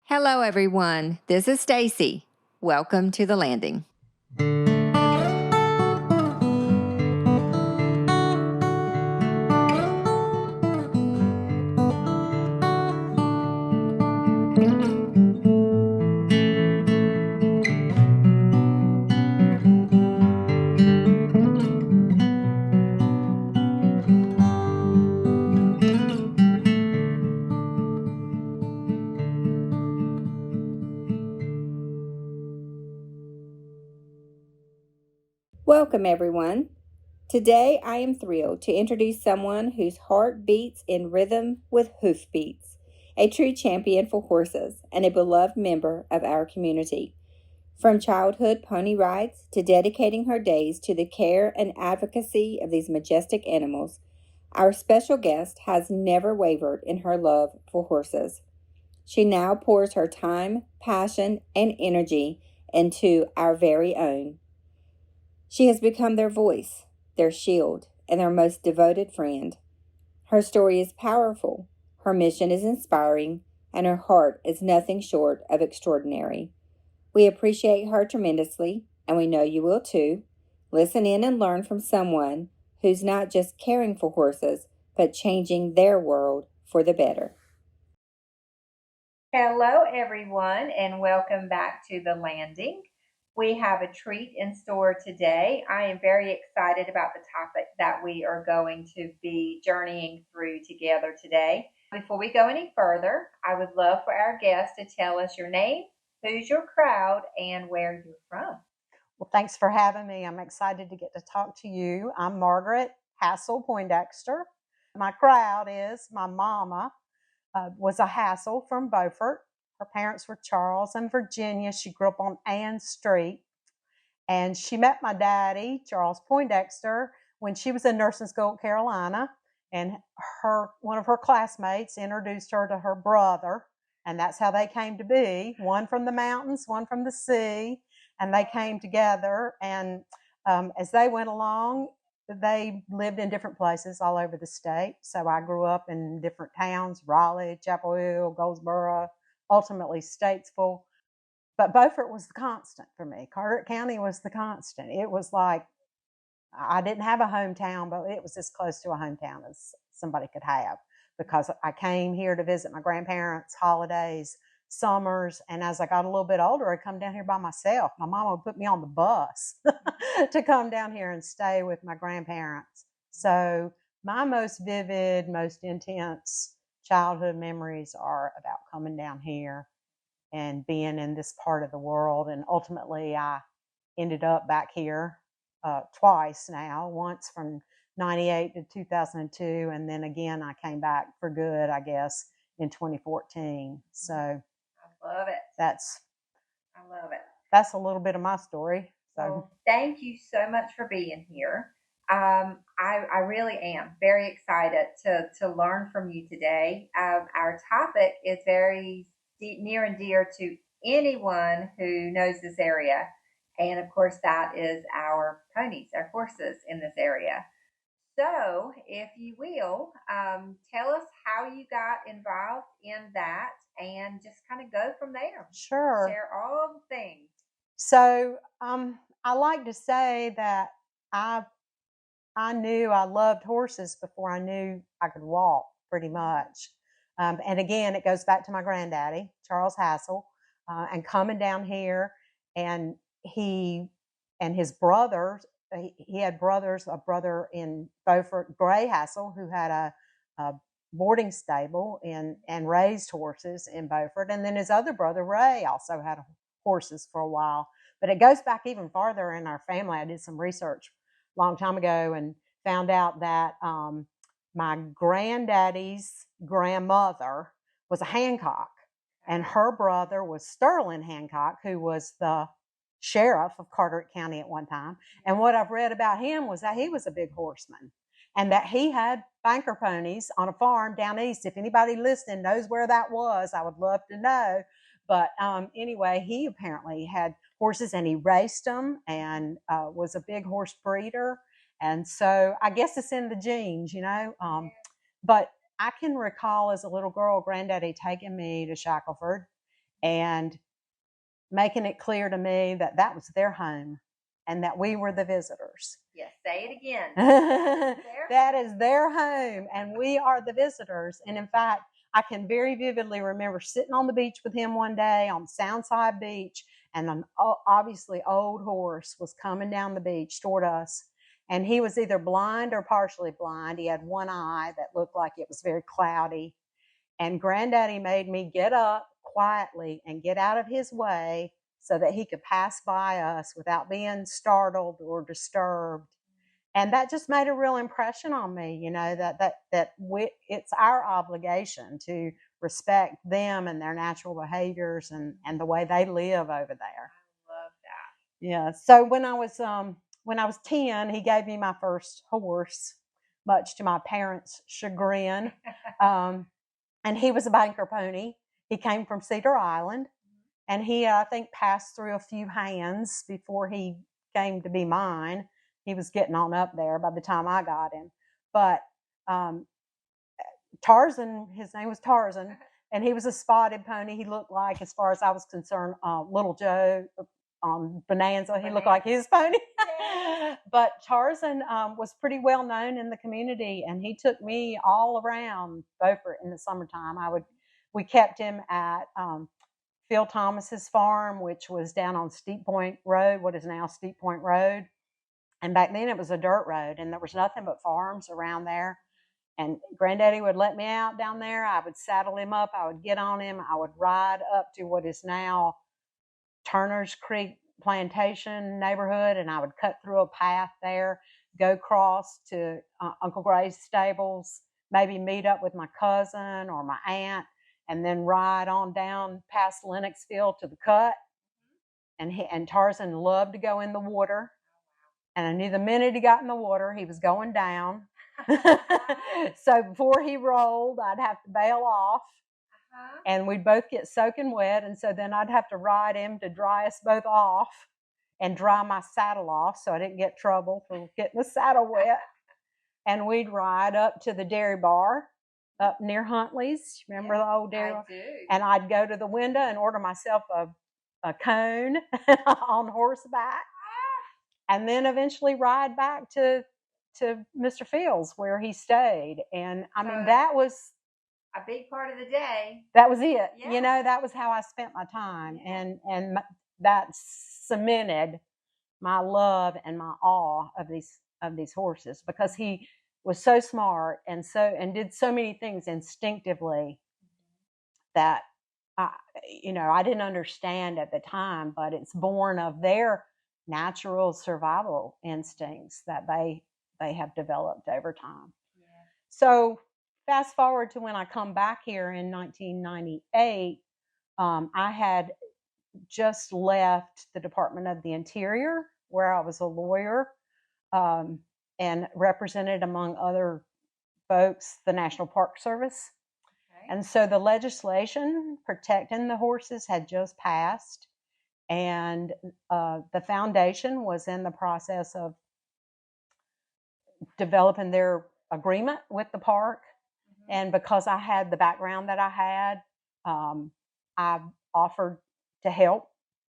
Hello, everyone. This is Stacy. Welcome to the landing. Welcome, everyone. Today, I am thrilled to introduce someone whose heart beats in rhythm with hoofbeats, a true champion for horses and a beloved member of our community. From childhood pony rides to dedicating her days to the care and advocacy of these majestic animals, our special guest has never wavered in her love for horses. She now pours her time, passion, and energy into our very own. She has become their voice, their shield, and their most devoted friend. Her story is powerful, her mission is inspiring, and her heart is nothing short of extraordinary. We appreciate her tremendously, and we know you will too. Listen in and learn from someone who's not just caring for horses, but changing their world for the better. Hello, everyone, and welcome back to The Landing. We have a treat in store today. I am very excited about the topic that we are going to be journeying through together today. Before we go any further, I would love for our guest to tell us your name, who's your crowd, and where you're from. Well, thanks for having me. I'm excited to get to talk to you. I'm Margaret Hassell Poindexter. My crowd is my mama was a Hassell from Beaufort. Her parents were Charles and Virginia. She grew up on Ann Street. And she met my daddy, Charles Poindexter, when she was in nursing school at Carolina. And one of her classmates introduced her to her brother. And that's how they came to be. One from the mountains, one from the sea. And they came together. And as they went along, they lived in different places all over the state. So I grew up in different towns: Raleigh, Chapel Hill, Goldsboro, ultimately Statesville. But Beaufort was the constant for me. Carteret County was the constant. It was like I didn't have a hometown, but it was as close to a hometown as somebody could have, because I came here to visit my grandparents, holidays, summers, and as I got a little bit older, I'd come down here by myself. My mama would put me on the bus to come down here and stay with my grandparents. So my most vivid, most intense childhood memories are about coming down here and being in this part of the world. And ultimately, I ended up back here twice now, once from 98 to 2002, and then again I came back for good, I guess, in 2014. So I love it. I love it. That's a little bit of my story. So well, thank you so much for being here. I really am very excited to learn from you today. Our topic is very near and dear to anyone who knows this area. And of course, that is our ponies, our horses in this area. So, if you will, tell us how you got involved in that and just kind of go from there. Sure. Share all the things. So, I like to say that I knew I loved horses before I knew I could walk, pretty much. And again, it goes back to my granddaddy, Charles Hassell, and coming down here, and he and his brothers. He had brothers, a brother in Beaufort, Gray Hassell, who had a boarding stable and raised horses in Beaufort. And then his other brother, Ray, also had horses for a while. But it goes back even farther in our family. I did some research a long time ago and found out that my granddaddy's grandmother was a Hancock, and her brother was Sterling Hancock, who was the sheriff of Carteret County at one time. And what I've read about him was that he was a big horseman and that he had banker ponies on a farm down east. If anybody listening knows where that was, I would love to know. But anyway, he apparently had horses and he raced them and was a big horse breeder. And so I guess it's in the genes, you know. But I can recall as a little girl, Granddaddy taking me to Shackleford and making it clear to me that that was their home and that we were the visitors. Yes, say it again. That is their home and we are the visitors. And in fact, I can very vividly remember sitting on the beach with him one day on Soundside Beach, and an obviously old horse was coming down the beach toward us. And he was either blind or partially blind. He had one eye that looked like it was very cloudy. And Granddaddy made me get up quietly and get out of his way so that he could pass by us without being startled or disturbed. And that just made a real impression on me, you know, it's our obligation to respect them and their natural behaviors and the way they live over there. I love that. Yeah. So when I was 10, he gave me my first horse, much to my parents' chagrin. And he was a banker pony. He came from Cedar Island, and he, I think, passed through a few hands before he came to be mine. He was getting on up there by the time I got him. But Tarzan, his name was Tarzan, and he was a spotted pony. He looked like, as far as I was concerned, Little Joe on Bonanza. He looked like his pony. But Tarzan was pretty well known in the community, and he took me all around Beaufort in the summertime. We kept him at Phil Thomas's farm, which was down on Steep Point Road, what is now Steep Point Road. And back then it was a dirt road, and there was nothing but farms around there. And Granddaddy would let me out down there. I would saddle him up. I would get on him. I would ride up to what is now Turner's Creek Plantation neighborhood, and I would cut through a path there, go across to Uncle Gray's stables, maybe meet up with my cousin or my aunt, and then ride on down past Lennoxville to the cut. And Tarzan loved to go in the water, and I knew the minute he got in the water, he was going down. So before he rolled, I'd have to bail off. And we'd both get soaking wet, and so then I'd have to ride him to dry us both off and dry my saddle off so I didn't get trouble for getting the saddle wet. And we'd ride up to the dairy bar up near Huntley's. Remember the old dairy bar? I do. And I'd go to the window and order myself a cone on horseback, and then eventually ride back to Mr. Fields where he stayed. And I mean, that was a big part of the day. That was it. Yeah. You know, that was how I spent my time. And that cemented my love and my awe of these horses, because he was so smart and did so many things instinctively that I didn't understand at the time, but it's born of their natural survival instincts that they have developed over time. Yeah. So fast forward to when I come back here in 1998, I had just left the Department of the Interior, where I was a lawyer, and represented, among other folks, the National Park Service. Okay. And so the legislation protecting the horses had just passed, and the foundation was in the process of developing their agreement with the park. And because I had the background that I had, I offered to help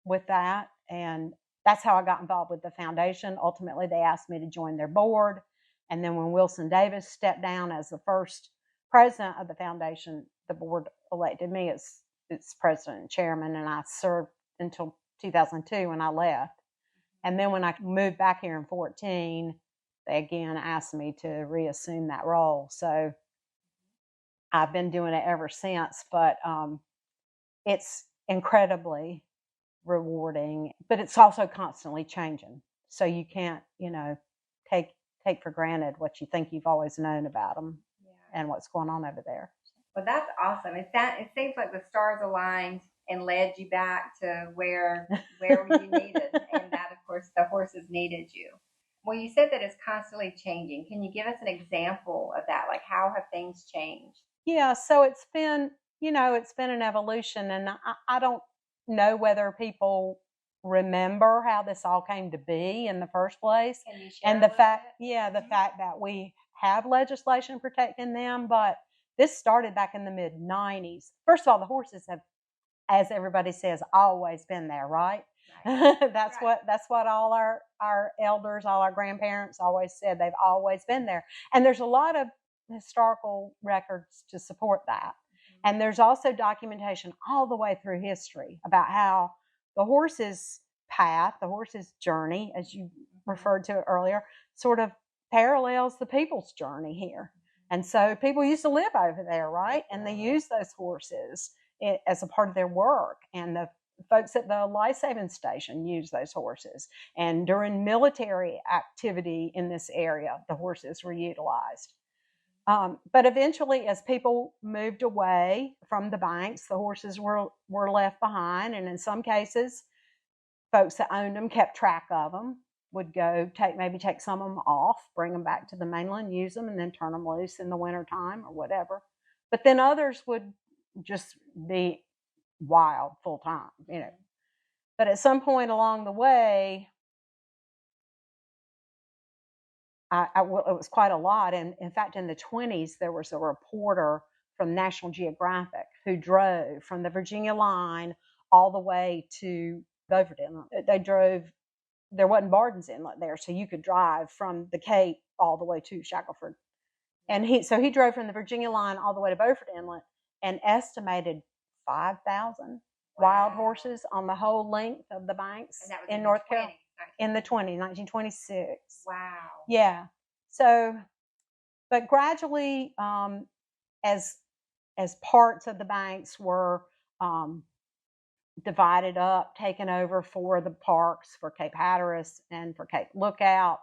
with that. And that's how I got involved with the foundation. Ultimately, they asked me to join their board. And then when Wilson Davis stepped down as the first president of the foundation, the board elected me as its president and chairman. And I served until 2002 when I left. And then when I moved back here in 2014, they again asked me to reassume that role. So I've been doing it ever since, but it's incredibly rewarding, but it's also constantly changing. So you can't, take for granted what you think you've always known about them and what's going on over there. Well, that's awesome. It seems like the stars aligned and led you back to where you needed, and that, of course, the horses needed you. Well, you said that it's constantly changing. Can you give us an example of that? Like, how have things changed? Yeah, so it's been an evolution, and I don't know whether people remember how this all came to be in the first place. Can you share and the fact that we have legislation protecting them, but this started back in the mid-90s. First of all, the horses have as everybody says, always been there, right? That's what all our elders, all our grandparents always said. They've always been there. And there's a lot of historical records to support that. And there's also documentation all the way through history about how the horse's path, the horse's journey, as you referred to it earlier, sort of parallels the people's journey here. And so people used to live over there, right? And they used those horses as a part of their work. And the folks at the life-saving station used those horses. And during military activity in this area, the horses were utilized. But eventually, as people moved away from the banks, the horses were left behind. And in some cases, folks that owned them kept track of them, would go take some of them off, bring them back to the mainland, use them, and then turn them loose in the wintertime or whatever. But then others would just be wild full time, you know. But at some point along the way, it was quite a lot. And in fact, in the 1920s, there was a reporter from National Geographic who drove from the Virginia line all the way to Beaufort Inlet. They drove, there wasn't Barden's Inlet there, so you could drive from the Cape all the way to Shackleford. And he drove from the Virginia line all the way to Beaufort Inlet and estimated 5,000 wild horses on the whole length of the banks in North Carolina. In the 1926. Wow. Yeah. So, but gradually, as parts of the banks were divided up, taken over for the parks, for Cape Hatteras and for Cape Lookout,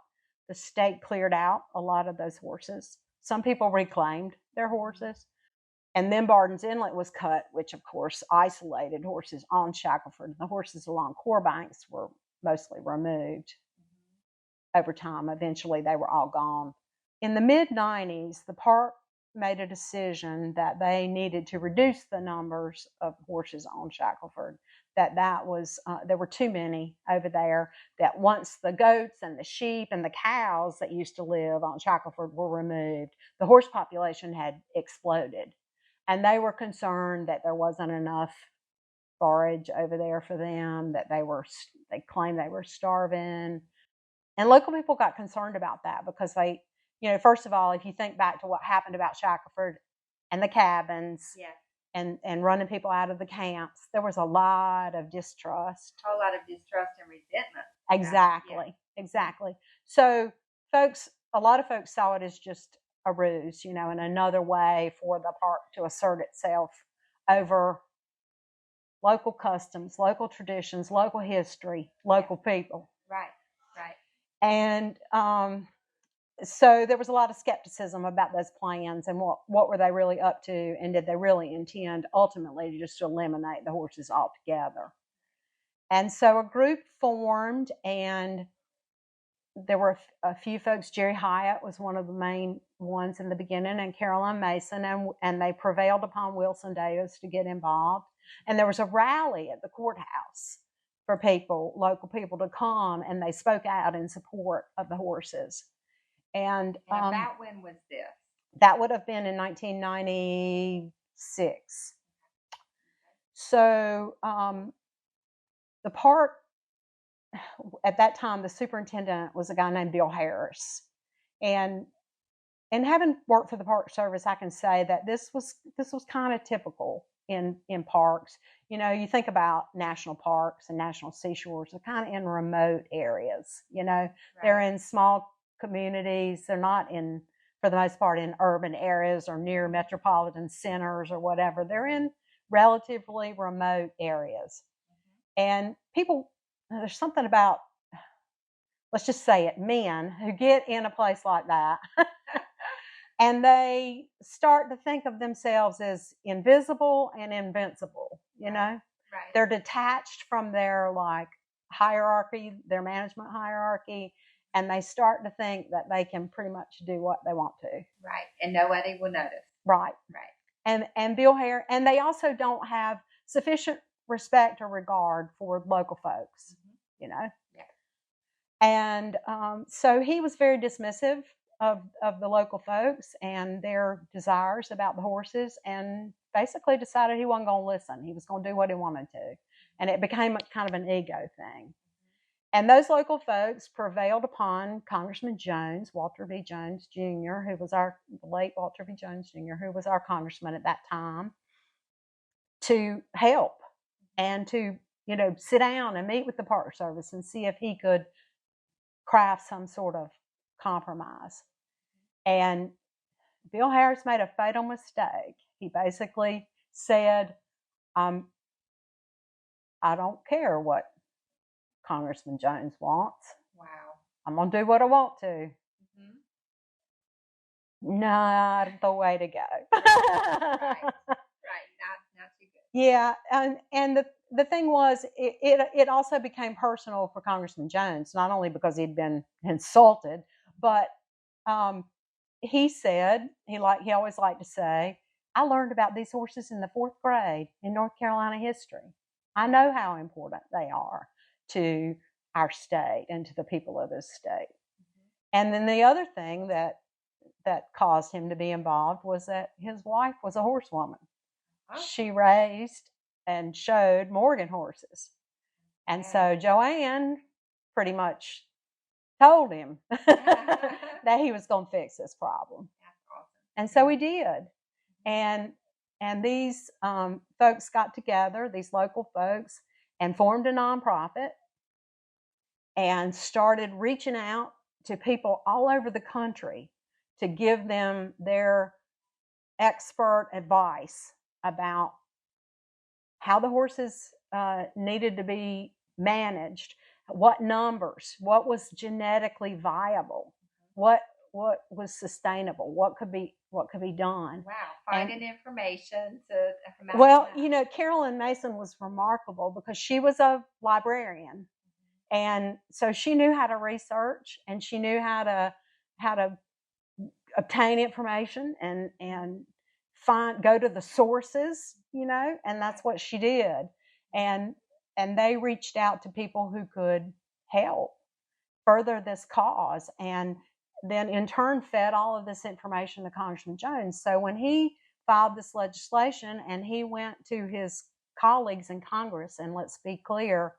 the state cleared out a lot of those horses. Some people reclaimed their horses. And then Barden's Inlet was cut, which of course isolated horses on Shackleford. The horses along core banks were mostly removed over time. Eventually, they were all gone. In the mid-90s, the park made a decision that they needed to reduce the numbers of horses on Shackleford. That was there were too many over there. That once the goats and the sheep and the cows that used to live on Shackleford were removed, the horse population had exploded, and they were concerned that there wasn't enough forage over there for them, that they claimed they were starving. And local people got concerned about that because they, you know, first of all, if you think back to what happened about Shackleford and the cabins, and running people out of the camps, there was a lot of distrust. A whole lot of distrust and resentment. Exactly, exactly. So a lot of folks saw it as just a ruse, you know, and another way for the park to assert itself over local customs, local traditions, local history, local people. Right, right. And so there was a lot of skepticism about those plans and what were they really up to, and did they really intend ultimately just to eliminate the horses altogether. And so a group formed, and there were a few folks. Jerry Hyatt was one of the main ones in the beginning, and Caroline Mason, and they prevailed upon Wilson Davis to get involved. And there was a rally at the courthouse for local people to come, and they spoke out in support of the horses. And about when was this? That would have been in 1996. So the park, at that time, the superintendent was a guy named Bill Harris. And having worked for the Park Service, I can say that this was kind of typical in parks. You know, you think about national parks and national seashores, they're kind of in remote areas, you know. Right. They're in small communities. They're not for the most part, in urban areas or near metropolitan centers or whatever. They're in relatively remote areas. And people, there's something about, let's just say it, men who get in a place like that and they start to think of themselves as invisible and invincible, you know? Right. They're detached from their hierarchy, their management hierarchy, and they start to think that they can pretty much do what they want to. Right. And nobody will notice. Right. Right. And Bill Hare, and they also don't have sufficient respect or regard for local folks, you know? Yeah. And so he was very dismissive of the local folks and their desires about the horses, and basically decided he wasn't going to listen. He was going to do what he wanted to. And it became kind of an ego thing. And those local folks prevailed upon Congressman Jones, Walter V. Jones Jr., who was the late Walter V. Jones Jr., who was our congressman at that time, to help and to, sit down and meet with the Park Service and see if he could craft some sort of compromise. And Bill Harris made a fatal mistake. He basically said, I don't care what Congressman Jones wants. Wow. I'm going to do what I want to. Mm-hmm. Not the way to go. Right. Not too good. Yeah, and the thing was, it also became personal for Congressman Jones, not only because he'd been insulted, but he said, he always liked to say, I learned about these horses in the 4th grade in North Carolina history. I know how important they are to our state and to the people of this state. Mm-hmm. And then the other thing that caused him to be involved was that his wife was a horsewoman. Oh. She raised and showed Morgan horses. And so Joanne pretty much told him that he was going to fix this problem. That's awesome. And so he did. And these folks got together, these local folks, and formed a nonprofit and started reaching out to people all over the country to give them their expert advice about how the horses needed to be managed, what numbers, what was genetically viable, what was sustainable, what could be done. Wow, finding information from well, Carolyn Mason was remarkable because she was a librarian, and so she knew how to research and she knew how to obtain information and go to the sources, and that's what she did. And they reached out to people who could help further this cause, and then in turn fed all of this information to Congressman Jones. So when he filed this legislation and he went to his colleagues in Congress, and let's be clear,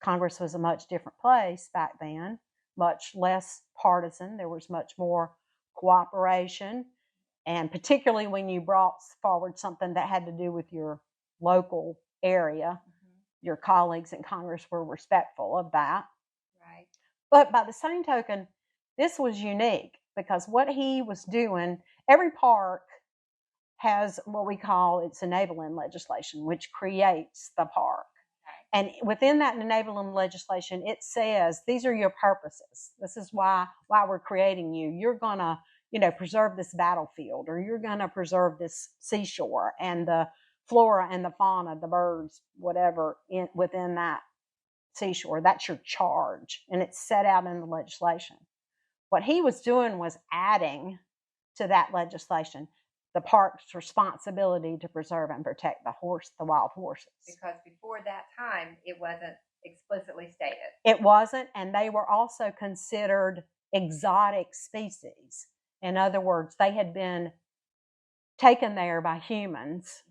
Congress was a much different place back then, much less partisan. There was much more cooperation, and particularly when you brought forward something that had to do with your local area, your colleagues in Congress were respectful of that. Right. But by the same token, this was unique because what he was doing, every park has what we call its enabling legislation, which creates the park. And within that enabling legislation, it says, these are your purposes. This is why we're creating you. You're going to, preserve this battlefield, or you're going to preserve this seashore and the flora and the fauna, the birds, whatever, within that seashore. That's your charge. And it's set out in the legislation. What he was doing was adding to that legislation the park's responsibility to preserve and protect the wild horses. Because before that time, it wasn't explicitly stated. It wasn't, and they were also considered exotic species. In other words, they had been taken there by humans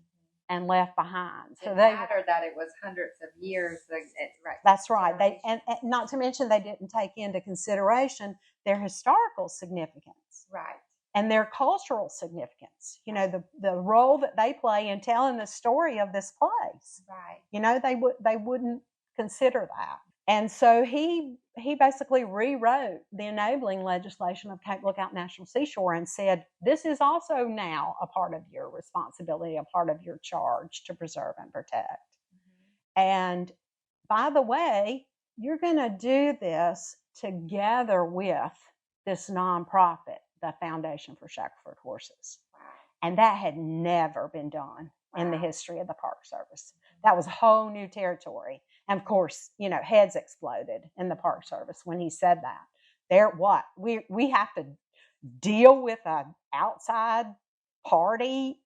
and left behind. So they matter that it was hundreds of years. Right. That's right. And not to mention they didn't take into consideration their historical significance. Right. And their cultural significance, the role that they play in telling the story of this place. Right. They wouldn't consider that. And so he basically rewrote the enabling legislation of Cape Lookout National Seashore and said, this is also now a part of your responsibility, a part of your charge to preserve and protect. Mm-hmm. And by the way, you're going to do this together with this nonprofit, the Foundation for Shackleford Horses. Wow. And that had never been done in the history of the Park Service. That was a whole new territory. And of course, heads exploded in the Park Service when he said that. We have to deal with an outside party,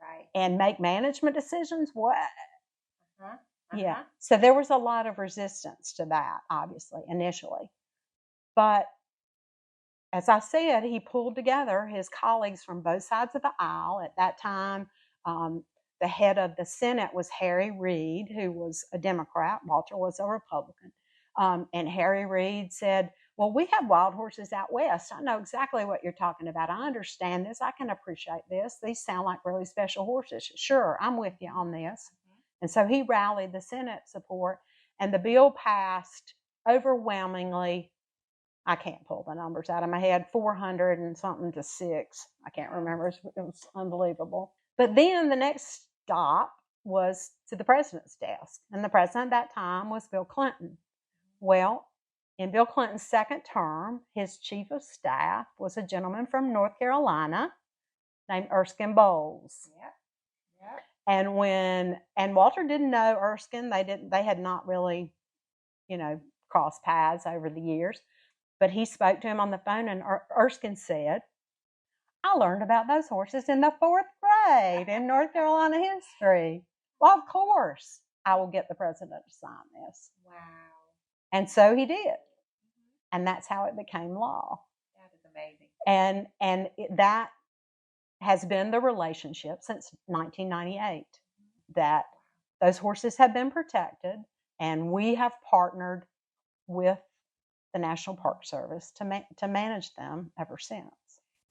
right, and make management decisions? What? Uh-huh. Yeah. So there was a lot of resistance to that, obviously, initially. But as I said, he pulled together his colleagues from both sides of the aisle. At that time, The head of the Senate was Harry Reid, who was a Democrat. Walter was a Republican. And Harry Reid said, well, we have wild horses out west. I know exactly what you're talking about. I understand this. I can appreciate this. These sound like really special horses. Sure, I'm with you on this. And so he rallied the Senate support, and the bill passed overwhelmingly. I can't pull the numbers out of my head, 400 and something to 6. I can't remember. It was unbelievable. But then the next stop was to the president's desk. And the president at that time was Bill Clinton. Well, in Bill Clinton's second term, his chief of staff was a gentleman from North Carolina named Erskine Bowles. Yep. And Walter didn't know Erskine. They had not really, crossed paths over the years. But he spoke to him on the phone, and Erskine said, I learned about those horses in the 4th grade in North Carolina history. Well, of course, I will get the president to sign this. Wow. And so he did. And that's how it became law. That is amazing. And that has been the relationship since 1998, that those horses have been protected, and we have partnered with the National Park Service to manage them ever since.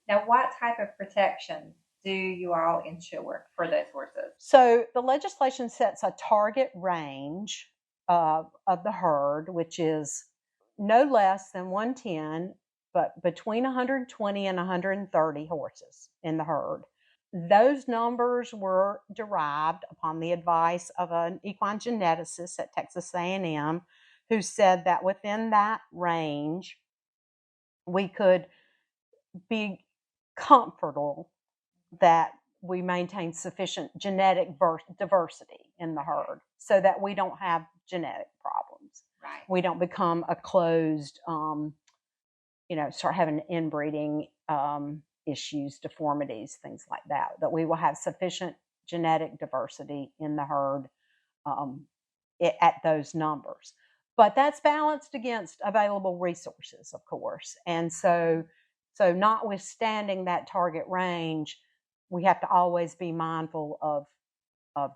Now, what type of protection do you all ensure for those horses? So the legislation sets a target range of the herd, which is no less than 110, but between 120 and 130 horses in the herd. Those numbers were derived upon the advice of an equine geneticist at Texas A&M, who said that within that range, we could be comfortable that we maintain sufficient genetic diversity in the herd so that we don't have genetic problems. Right. We don't become a closed, start having inbreeding issues, deformities, things like that, that we will have sufficient genetic diversity in the herd at those numbers. But that's balanced against available resources, of course. And so notwithstanding that target range, we have to always be mindful of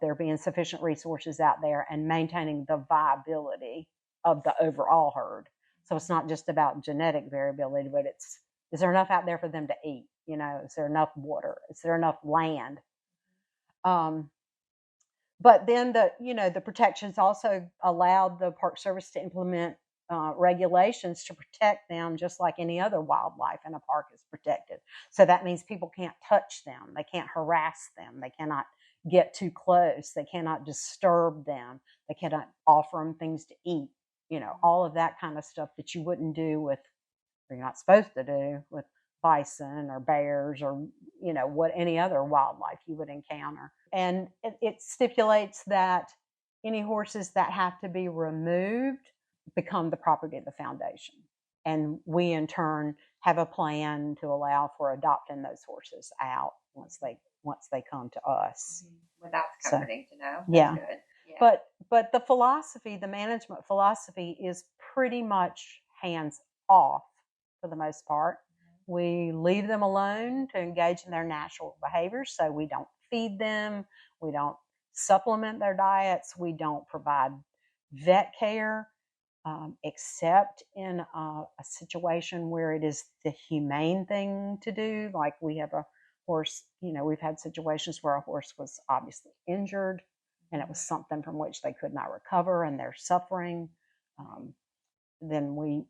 there being sufficient resources out there and maintaining the viability of the overall herd. So it's not just about genetic variability, but is there enough out there for them to eat? Is there enough water? Is there enough land? But then the protections also allowed the Park Service to implement regulations to protect them just like any other wildlife in a park is protected. So that means people can't touch them. They can't harass them. They cannot get too close. They cannot disturb them. They cannot offer them things to eat. All of that kind of stuff that you wouldn't do or you're not supposed to do with bison or bears or what any other wildlife you would encounter. And it stipulates that any horses that have to be removed become the property of the foundation, and we in turn have a plan to allow for adopting those horses out once they come to us. Well, that's comforting to know. That's yeah. Good. Yeah. But the management philosophy is pretty much hands off for the most part. We leave them alone to engage in their natural behaviors. So we don't feed them. We don't supplement their diets. We don't provide vet care, except in a situation where it is the humane thing to do. Like we have a horse, we've had situations where a horse was obviously injured and it was something from which they could not recover and they're suffering. Then we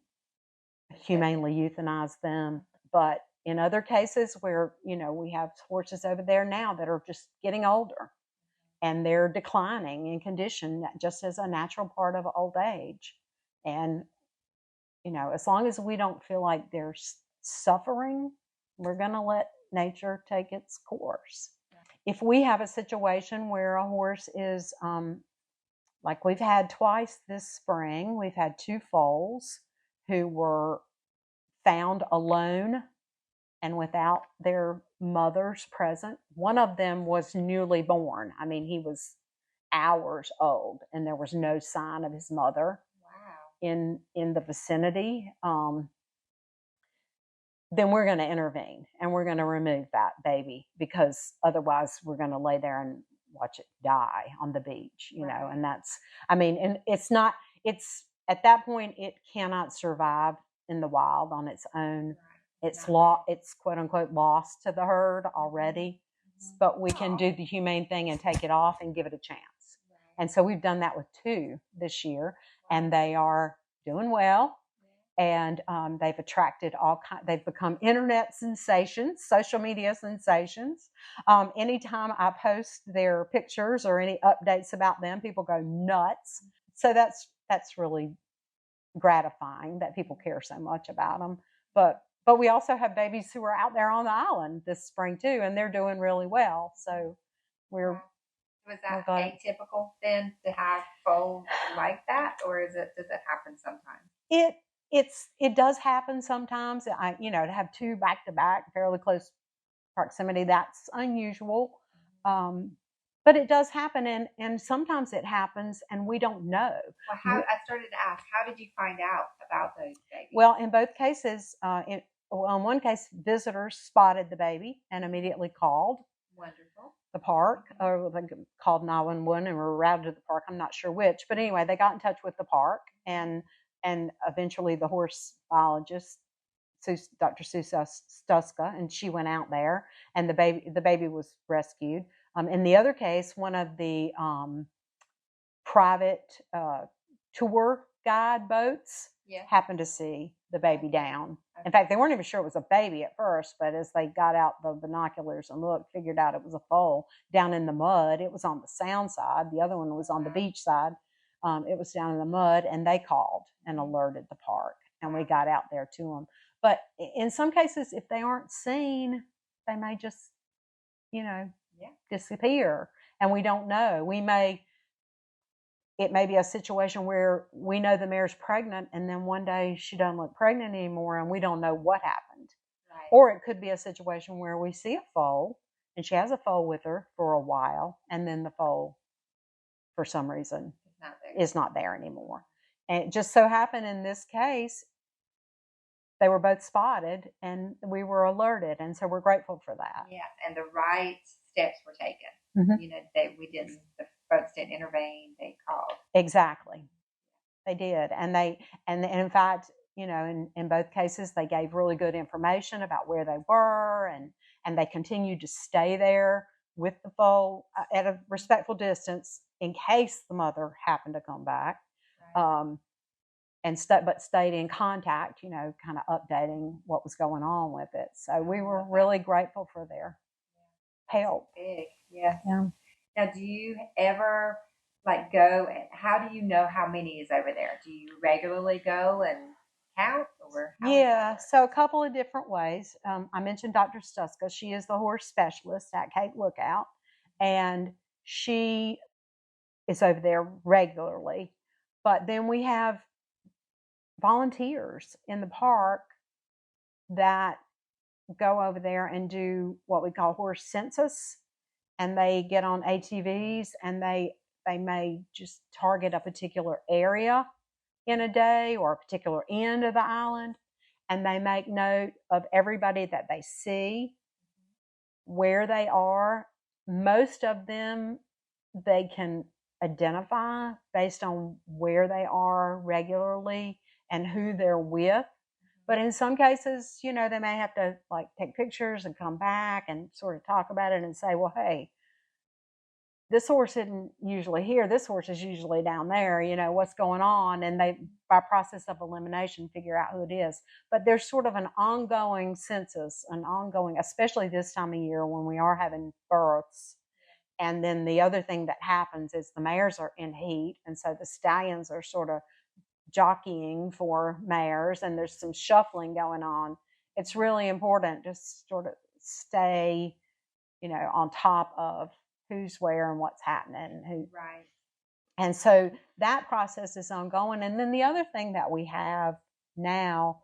humanely euthanize them. But in other cases where, we have horses over there now that are just getting older and they're declining in condition just as a natural part of old age. And, as long as we don't feel like they're suffering, we're going to let nature take its course. If we have a situation where a horse is, like we've had twice this spring, we've had 2 foals who were found alone and without their mothers present. One of them was newly born. I mean, he was hours old and there was no sign of his mother in the vicinity. then we're going to intervene and we're going to remove that baby, because otherwise we're going to lay there and watch it die on the beach, you know. And that's, I mean, and it's not, it's at that point it cannot survive in the wild on its own. It's it's quote unquote lost to the herd already, but we can do the humane thing and take it off and give it a chance. And so we've done that with 2 this year, and they are doing well. And they've attracted they've become internet sensations, social media sensations. Anytime I post their pictures or any updates about them, people go nuts. So that's really gratifying that people care so much about them. But we also have babies who are out there on the island this spring too, and they're doing really well. So we're. Was that atypical then to have foals like that, or does it happen sometimes? It does happen sometimes. To have 2 back to back, fairly close proximity, that's unusual. But it does happen, and sometimes it happens and we don't know. Well, I started to ask, how did you find out about those babies? Well, in both cases, in one case, visitors spotted the baby and immediately called. Wonderful. The park, or they called 911 and were routed to the park. I'm not sure which, but anyway, they got in touch with the park, and eventually the horse biologist, Dr. Stuska, and she went out there, and the baby was rescued. In the other case, one of the private tour guide boats happened to see the baby down. In fact, they weren't even sure it was a baby at first, but as they got out the binoculars and looked, figured out it was a foal down in the mud. It was on the sound side. The other one was on the beach side. It was down in the mud, and they called and alerted the park, and we got out there to them. But in some cases, if they aren't seen, they may just, disappear, and we don't know. It may be a situation where we know the mare's pregnant, and then one day she doesn't look pregnant anymore, and we don't know what happened. Right. Or it could be a situation where we see a foal, and she has a foal with her for a while, and then the foal, for some reason, is not there anymore. And it just so happened in this case, they were both spotted, and we were alerted, and so we're grateful for that. Yes, and the right steps were taken. Mm-hmm. The folks didn't intervene, they called. Exactly. They did. And in fact, in both cases, they gave really good information about where they were, and they continued to stay there with the foal at a respectful distance in case the mother happened to come back. Right. But stayed in contact, kind of updating what was going on with it. So we were really grateful for their help. Big, yeah. Now, do you ever go, and how do you know how many is over there? Do you regularly go and count, or so a couple of different ways. I mentioned Dr. Stuska. She is the horse specialist at Cape Lookout, and she is over there regularly. But then we have volunteers in the park that go over there and do what we call horse census, and they get on ATVs, and they may just target a particular area in a day or a particular end of the island, and they make note of everybody that they see, where they are. Most of them they can identify based on where they are regularly and who they're with. But in some cases, they may have to take pictures and come back and sort of talk about it and say, well, hey, this horse isn't usually here. This horse is usually down there. What's going on? And they, by process of elimination, figure out who it is. But there's sort of an ongoing census, especially this time of year when we are having births. And then the other thing that happens is the mares are in heat, and so the stallions are sort of jockeying for mares, and there's some shuffling going on. It's really important to sort of stay, on top of who's where and what's happening. Right. And so that process is ongoing. And then the other thing that we have now,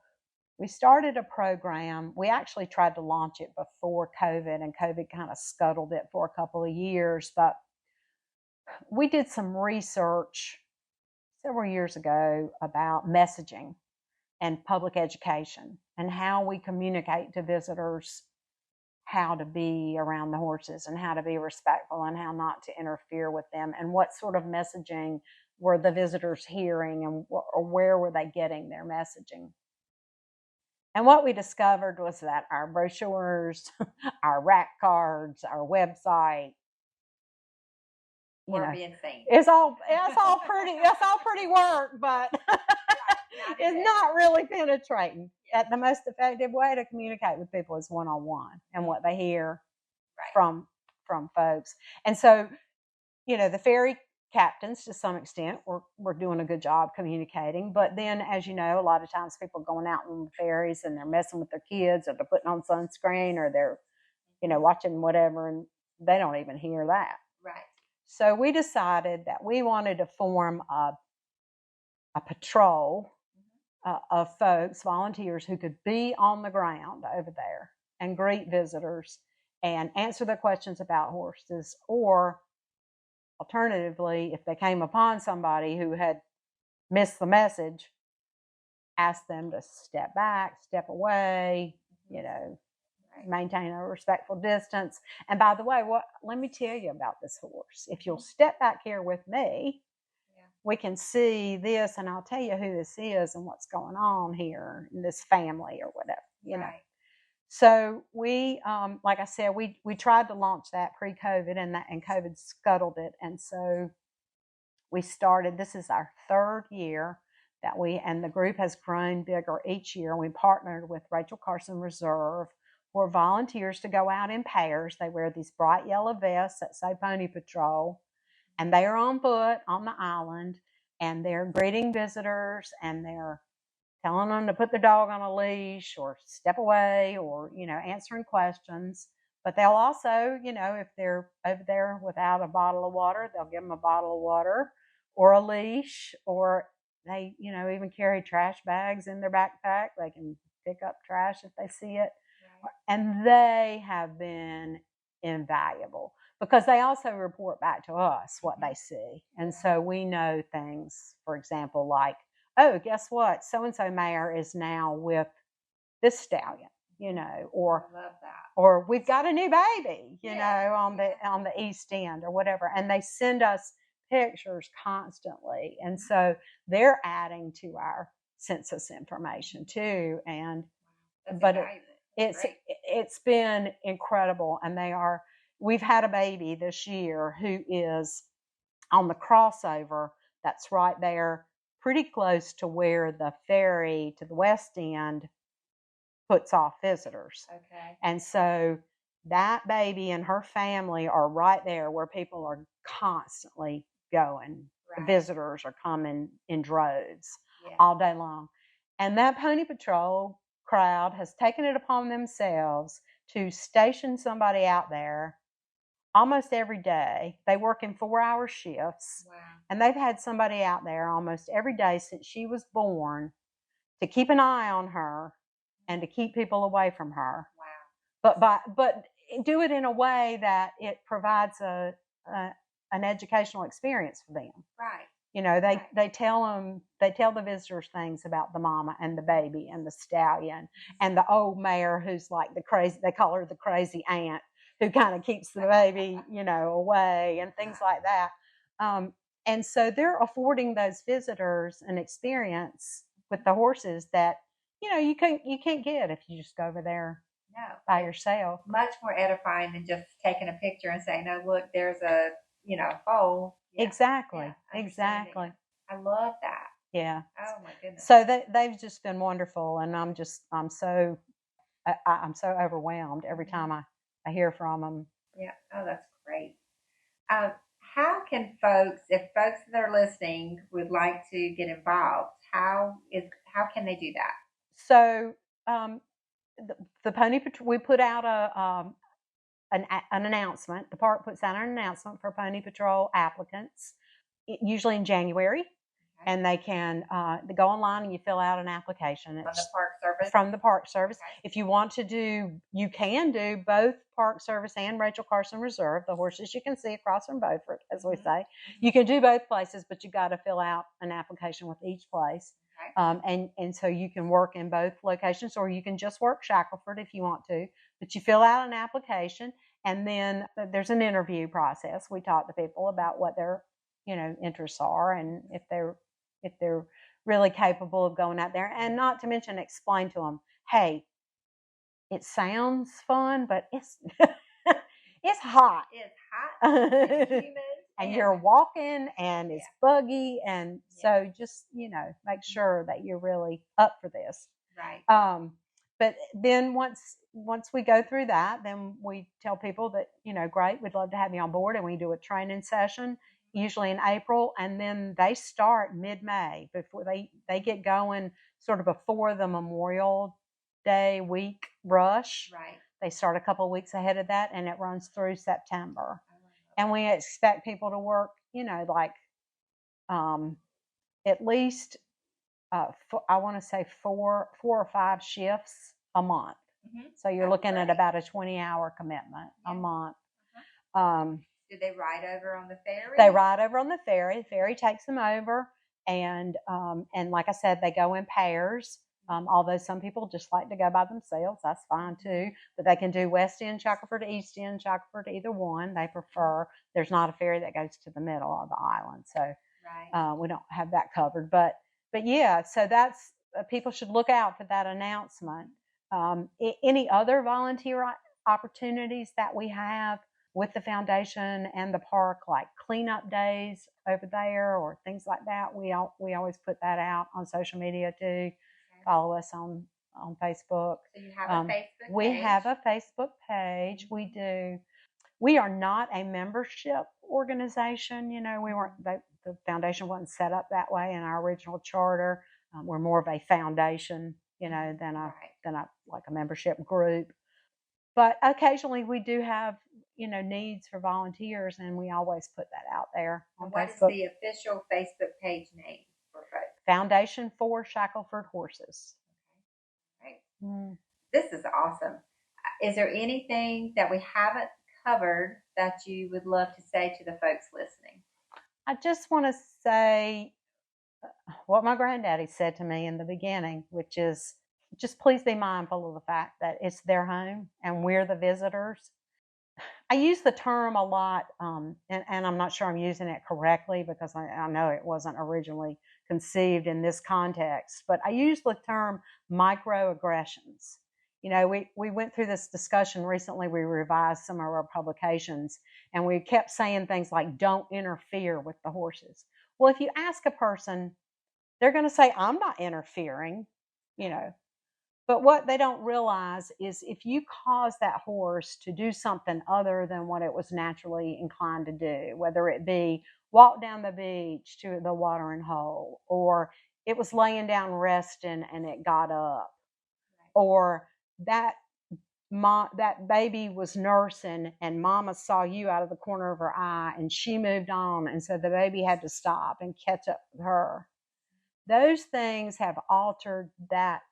we started a program. We actually tried to launch it before COVID, and COVID kind of scuttled it for a couple of years. But we did some research several years ago about messaging and public education. and how we communicate to visitors how to be around the horses and how to be respectful and how not to interfere with them, and what sort of messaging were the visitors hearing, and or where were they getting their messaging. And what we discovered was that our brochures, our rack cards, our website, being seen. It's all pretty work, but it's not really penetrating. The most effective way to communicate with people is one-on-one, and what they hear from folks. And so, the ferry captains, to some extent, were doing a good job communicating. But then, as you know, a lot of times people are going out on the ferries and they're messing with their kids, or they're putting on sunscreen, or they're, watching whatever, and they don't even hear that. Right. So we decided that we wanted to form a patrol of folks, volunteers, who could be on the ground over there and greet visitors and answer their questions about horses, or alternatively, if they came upon somebody who had missed the message, ask them to step back, step away, maintain a respectful distance. And by the way, let me tell you about this horse. If you'll step back here with me, we can see this, and I'll tell you who this is and what's going on here in this family, or whatever, know. So we, like I said, we tried to launch that pre-COVID, and COVID scuttled it. And so we started, this is our third year that and the group has grown bigger each year. We partnered with Rachel Carson Reserve for volunteers to go out in pairs. They wear these bright yellow vests that say Pony Patrol, and they are on foot on the island, and they're greeting visitors, and they're telling them to put their dog on a leash or step away, or, answering questions. But they'll also, if they're over there without a bottle of water, they'll give them a bottle of water or a leash, or they, even carry trash bags in their backpack. They can pick up trash if they see it. Right. And they have been invaluable, because they also report back to us what they see. And so we know things, for example, like, oh, guess what? So-and-so mare is now with this stallion, or I love that. Or we've got a new baby, on the East End, or whatever. And they send us pictures constantly. And so they're adding to our census information too. And it's been incredible. And we've had a baby this year who is on the crossover that's right there, pretty close to where the ferry to the West End puts off visitors. Okay. And so that baby and her family are right there where people are constantly going. Right. Visitors are coming in droves all day long. And that Pony Patrol crowd has taken it upon themselves to station somebody out there almost every day. They work in 4-hour shifts. Wow. And they've had somebody out there almost every day since she was born to keep an eye on her and to keep people away from her. Wow. But do it in a way that it provides an educational experience for them. Right. They tell the visitors things about the mama and the baby and the stallion and the old mare who's like they call her the crazy aunt, who kind of keeps the baby, away, and things like that. And so they're affording those visitors an experience with the horses that, you can't get if you just go over there by yourself. Much more edifying than just taking a picture and saying, "Oh, look, there's a, foal." Yeah. Exactly. Exactly. I love that. Yeah. Oh my goodness. So they've just been wonderful, and I'm so overwhelmed every time I hear from them. Yeah. Oh, that's great. How can if folks that are listening would like to get involved, how can they do that? So the Pony Patrol, we put out an announcement. The park puts out an announcement for Pony Patrol applicants, usually in January. Okay. And they can go online and you fill out an application. From the Park Service? From the Park Service. Okay. If you want to you can do both Park Service and Rachel Carson Reserve, the horses you can see across from Beaufort, as we say. You can do both places, but you got to fill out an application with each place. And so you can work in both locations, or you can just work Shackleford if you want to. But you fill out an application, and then there's an interview process. We talk to people about what their interests are, and if they're really capable of going out there, and not to mention explain to them, hey, it sounds fun, but it's it's hot. It's hot. It's humid. And you're walking, and it's buggy, and so just make sure that you're really up for this. Right. But then once we go through that, then we tell people that great, we'd love to have you on board, and we do a training session usually in April, and then they start mid-May before they get going, sort of before the Memorial Day week rush. Right. They start a couple of weeks ahead of that, and it runs through September. And we expect people to work, at least, I want to say four or five shifts a month. Mm-hmm. So you're looking at about a 20-hour commitment a month. Do they ride over on the ferry? They ride over on the ferry. The ferry takes them over, and like I said, they go in pairs. Although some people just like to go by themselves, that's fine too. But they can do West End Shackleford, East End Shackleford, either one they prefer. There's not a ferry that goes to the middle of the island, so we don't have that covered. But yeah, so that's people should look out for that announcement. Any other volunteer opportunities that we have with the foundation and the park, like cleanup days over there or things like that, we always put that out on social media too. Follow us on Facebook. So you have a Facebook page? We have a Facebook page. We do. We are not a membership organization. We weren't. The foundation wasn't set up that way in our original charter. We're more of a foundation, than a like a membership group. But occasionally we do have needs for volunteers, and we always put that out there on what Facebook. What is the official Facebook page name for folks? Foundation for Shackleford Horses. Okay. Right. This is awesome. Is there anything that we haven't covered that you would love to say to the folks listening? I just want to say what my granddaddy said to me in the beginning, which is just please be mindful of the fact that it's their home and we're the visitors. I use the term a lot, and I'm not sure I'm using it correctly because I know it wasn't originally conceived in this context, but I use the term microaggressions. We went through this discussion recently. We revised some of our publications, and we kept saying things like, don't interfere with the horses. Well, if you ask a person, they're going to say, I'm not interfering, But what they don't realize is if you cause that horse to do something other than what it was naturally inclined to do, whether it be walk down the beach to the watering hole, or it was laying down resting and it got up, or that baby was nursing and mama saw you out of the corner of her eye and she moved on, and so the baby had to stop and catch up with her. Those things have altered that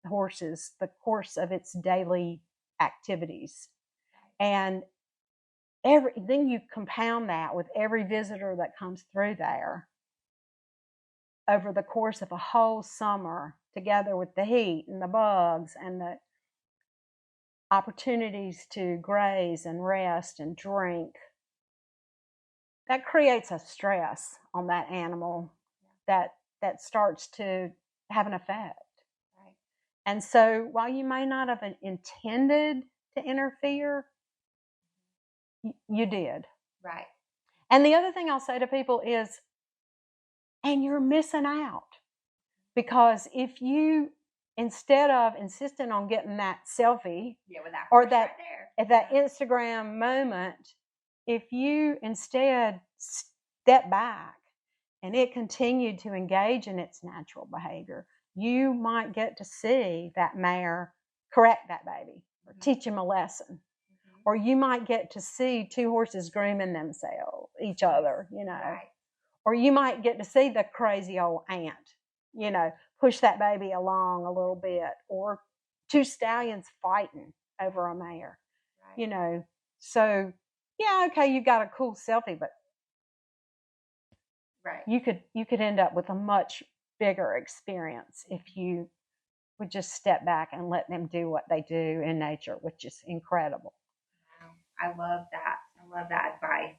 horses, the course of its daily activities. And then you compound that with every visitor that comes through there over the course of a whole summer, together with the heat and the bugs and the opportunities to graze and rest and drink. That creates a stress on that animal that starts to have an effect. And so while you may not have intended to interfere, you did. Right. And the other thing I'll say to people is, and you're missing out. Because if you, instead of insisting on getting that selfie or that Instagram moment, if you instead step back and it continued to engage in its natural behavior, you might get to see that mare correct that baby or teach him a lesson. Or you might get to see two horses grooming each other, Right. Or you might get to see the crazy old aunt, push that baby along a little bit, or two stallions fighting over a mare, Right. So, yeah, okay, you got a cool selfie, but right. you could end up with a much bigger experience if you would just step back and let them do what they do in nature, which is incredible. Wow. I love that. I love that advice.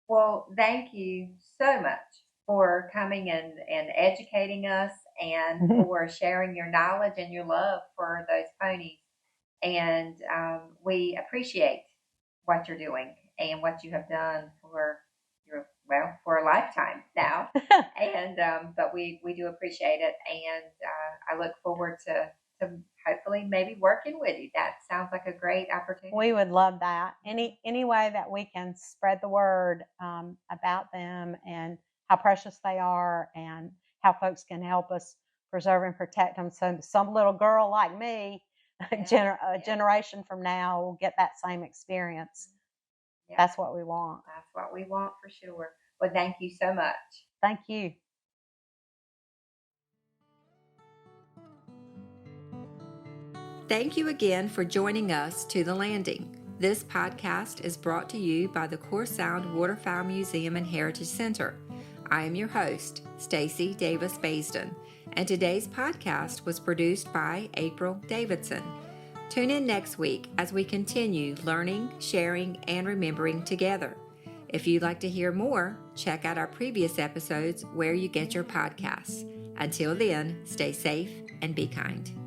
Well, thank you so much for coming and educating us and for sharing your knowledge and your love for those ponies. And we appreciate what you're doing and what you have done for your, well, for a lifetime now. And but we do appreciate it, and I look forward to hopefully maybe working with you. That sounds like a great opportunity. We would love that. Any way that we can spread the word about them and how precious they are, and how folks can help us preserve and protect them, so some little girl like me, a generation from now, will get that same experience. Yeah. That's what we want. That's what we want for sure. Well, thank you so much. Thank you. Thank you again for joining us to The Landing. This podcast is brought to you by the Core Sound Waterfowl Museum and Heritage Center. I am your host, Stacy Davis Baisden, and today's podcast was produced by April Davidson. Tune in next week as we continue learning, sharing, and remembering together. If you'd like to hear more, check out our previous episodes where you get your podcasts. Until then, stay safe and be kind.